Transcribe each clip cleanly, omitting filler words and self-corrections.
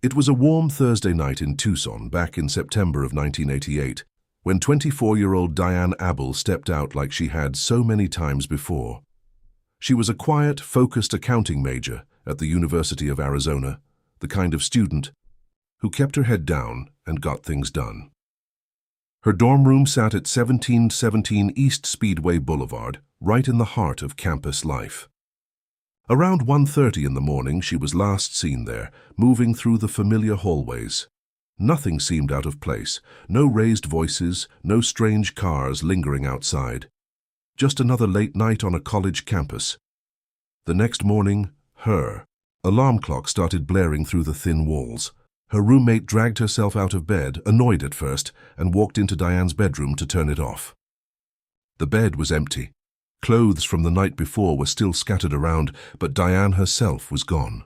It was a warm Thursday night in Tucson back in September of 1988, when 24-year-old Dianne Abbuhl stepped out like she had so many times before. She was a quiet, focused accounting major at the University of Arizona, the kind of student who kept her head down and got things done. Her dorm room sat at 1717 East Speedway Boulevard, right in the heart of campus life. Around 1:30 in the morning, she was last seen there, moving through the familiar hallways. Nothing seemed out of place, no raised voices, no strange cars lingering outside. Just another late night on a college campus. The next morning, her alarm clock started blaring through the thin walls. Her roommate dragged herself out of bed, annoyed at first, and walked into Dianne's bedroom to turn it off. The bed was empty. Clothes from the night before were still scattered around, but Dianne herself was gone.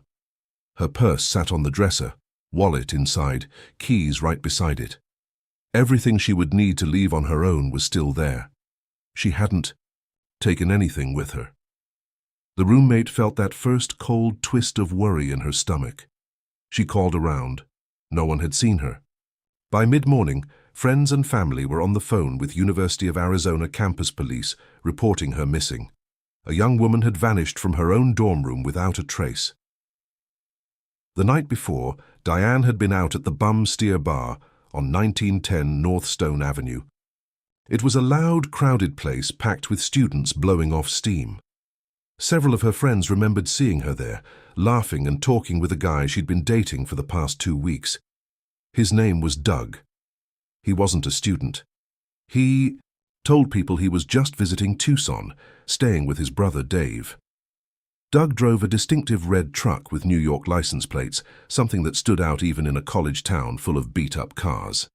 Her purse sat on the dresser, wallet inside, keys right beside it. Everything she would need to leave on her own was still there. She hadn't taken anything with her. The roommate felt that first cold twist of worry in her stomach. She called around. No one had seen her. By mid-morning, friends and family were on the phone with University of Arizona campus police reporting her missing. A young woman had vanished from her own dorm room without a trace. The night before, Dianne had been out at the Bum Steer Bar on 1910 North Stone Avenue. It was a loud, crowded place packed with students blowing off steam. Several of her friends remembered seeing her there, laughing and talking with a guy she'd been dating for the past 2 weeks. His name was Doug. He wasn't a student. He told people he was just visiting Tucson, staying with his brother Dave. Doug drove a distinctive red truck with New York license plates, something that stood out even in a college town full of beat-up cars.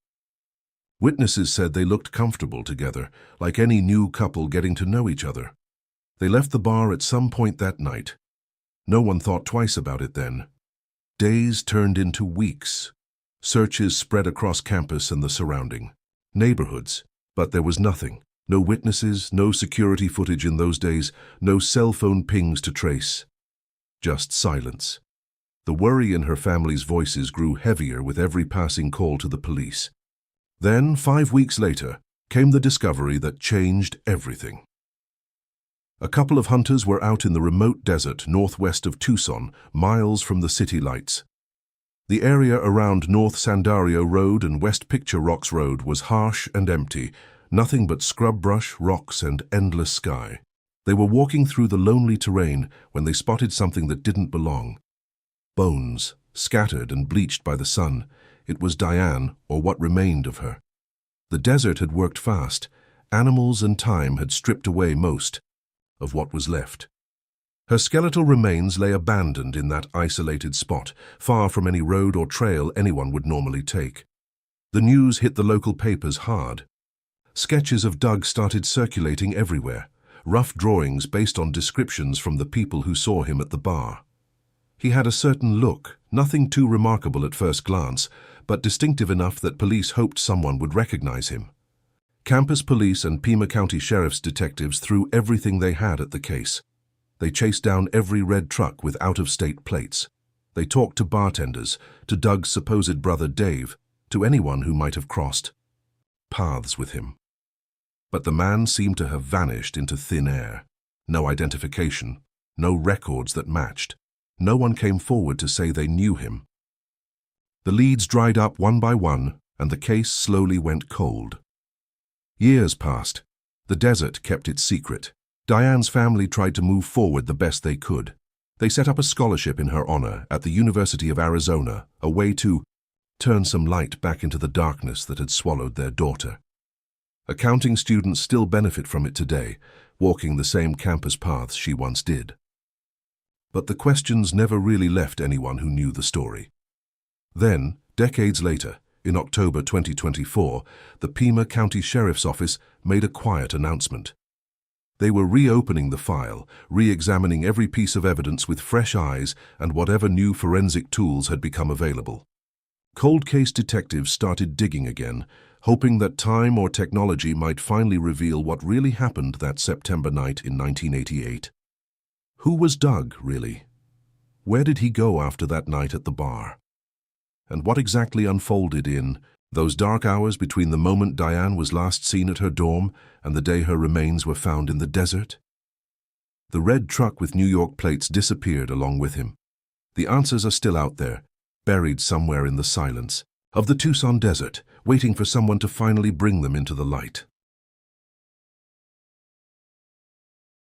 Witnesses said they looked comfortable together, like any new couple getting to know each other. They left the bar at some point that night. No one thought twice about it then. Days turned into weeks. Searches spread across campus and the surrounding neighborhoods, but there was nothing. No witnesses, no security footage in those days, no cell phone pings to trace. Just silence. The worry in her family's voices grew heavier with every passing call to the police. Then, 5 weeks later, came the discovery that changed everything. A couple of hunters were out in the remote desert northwest of Tucson, miles from the city lights. The area around North Sandario Road and West Picture Rocks Road was harsh and empty, nothing but scrub brush, rocks, and endless sky. They were walking through the lonely terrain when they spotted something that didn't belong. Bones, scattered and bleached by the sun. It was Dianne, or what remained of her. The desert had worked fast. Animals and time had stripped away most of what was left. Her skeletal remains lay abandoned in that isolated spot, far from any road or trail anyone would normally take. The news hit the local papers hard. Sketches of Doug started circulating everywhere, rough drawings based on descriptions from the people who saw him at the bar. He had a certain look, nothing too remarkable at first glance, but distinctive enough that police hoped someone would recognize him. Campus police and Pima County Sheriff's detectives threw everything they had at the case. They chased down every red truck with out-of-state plates. They talked to bartenders, to Doug's supposed brother Dave, to anyone who might have crossed paths with him. But the man seemed to have vanished into thin air. No identification, no records that matched. No one came forward to say they knew him. The leads dried up one by one, and the case slowly went cold. Years passed. The desert kept its secret. Dianne's family tried to move forward the best they could. They set up a scholarship in her honor at the University of Arizona, a way to turn some light back into the darkness that had swallowed their daughter. Accounting students still benefit from it today, walking the same campus paths she once did. But the questions never really left anyone who knew the story. Then, decades later, in October 2024, the Pima County Sheriff's Office made a quiet announcement. They were reopening the file, re-examining every piece of evidence with fresh eyes and whatever new forensic tools had become available. Cold case detectives started digging again, hoping that time or technology might finally reveal what really happened that September night in 1988. Who was Doug, really? Where did he go after that night at the bar? And what exactly unfolded in those dark hours between the moment Dianne was last seen at her dorm and the day her remains were found in the desert? The red truck with New York plates disappeared along with him. The answers are still out there, buried somewhere in the silence of the Tucson desert, waiting for someone to finally bring them into the light.